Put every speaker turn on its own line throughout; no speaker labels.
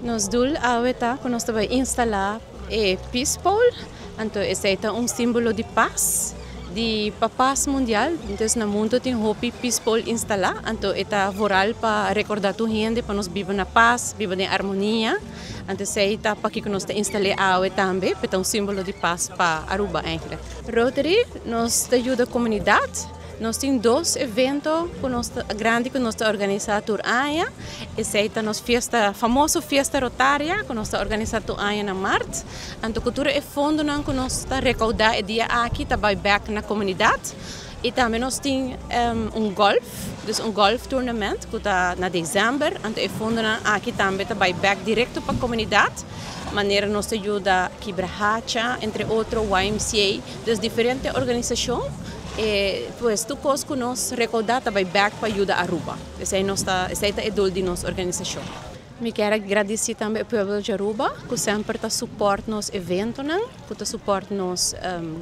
Nos dul aweta que nós vai instalar Peace Pole, então esse é um símbolo de paz, de paz mundial. Então no mundo tem hopi Peace Pole instalar, então é voral para recordar tu gente para nós viver na paz, viver em harmonia. Então esse é para que nós instale awe também, para um símbolo de paz para Aruba eigenlijk. Rotary nos ajuda a comunidade. Nós temos dois eventos grandes que nós organizamos por ano. Esse é a famosa festa rotária que nós organizamos por ano na março. A cultura é fundo que nós recaudamos dia aqui, vai back na comunidade. E também nós temos golf tournament que está na dezembro. Então é fundo aqui também vai back direto para a comunidade. Maneira nos ajuda Kibrahacha, entre outros YMCA, das diferentes organizações. Pues tu coisa que nós recaudamos vai back para ajudar a Aruba. Essa é a ideia de nossa organização. Me quero agradecer também ao povo de Aruba, que sempre suporta nos eventos, que suporta nos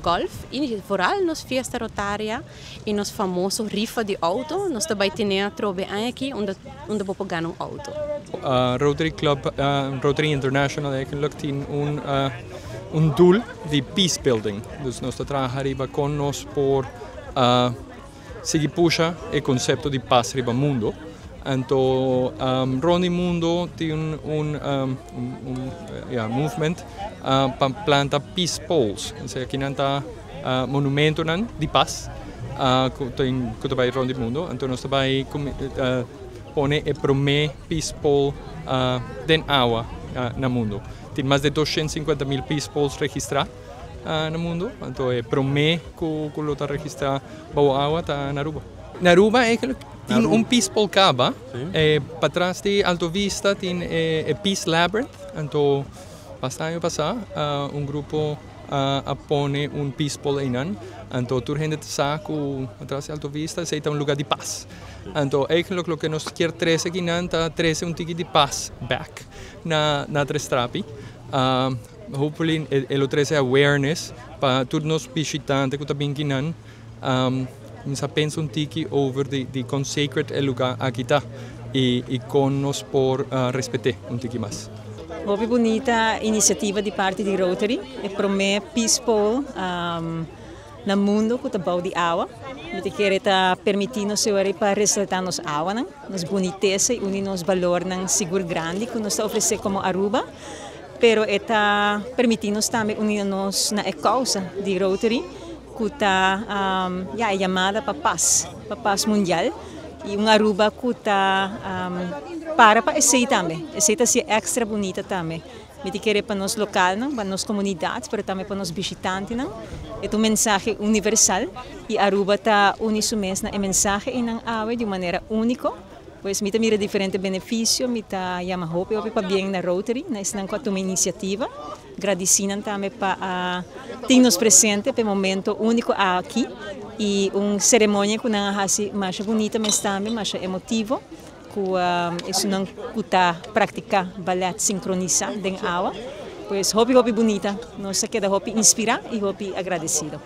golf, e vooral nos festa rotária e nos famoso rifa de auto. Nós também temos trobe aqui onde vamos ganhar auto.
Rotary Club, Rotary International, tem doel de peace building. Dus nós trabalhamos conosco por seguir puxar o conceito de paz riba mundo. Então, Rondi Mundo tem movement para plantar peace poles. Aqui está monumento de paz que vai Rondi Mundo. Então, nós vai pôr o primeiro peace pole dentro da água no mundo. Tem mais de 250.000 peace poles registrados no mundo. Então, é o primeiro que está registrado para a água na Aruba. Na Aruba tem peace pole cava, para trás de Alto Vista tem Peace Labyrinth. Então, ano passado, grupo pone peace pole aí. Então, toda a gente sabe que atrás de Alto Vista é lugar de paz. Então, o que nós queremos trazer aqui é trazer ticket de paz back na Trestrapi. Hopefully, ele traz awareness para todos os visitantes que estão aqui. Eu penso ticket over the consecrate lugar aqui e conosco por respeitar ticket mais.
Uma bonita iniciativa de parte de Rotary é promover Peace Pole no mundo que está de água. Que quer permitir nos para ressaltar nos água, nos boniteza e unir nos valor seguro grande que nos oferece como Aruba, pero está permitindo também unir-nos na causa de Rotary que está chamada para paz mundial e uma Aruba que está para esse também, esse ser extra bonita também. Me quer para nós local, para nós comunidades, mas também para nós visitantes. É mensagem universal e Aruba está unindo mesmo a mensagem em água de maneira única. Pois me mira diferentes benefícios, me chama hope para bem na Rotary, nessa uma iniciativa. Agradecendo também para termos presente para momento único aqui e uma cerimônia que não é mais bonita, mas também mais emotiva. Que não está praticar ballet sincronizado em água, pois hobby bonita, nós queda hobby inspirar e hobby agradecido.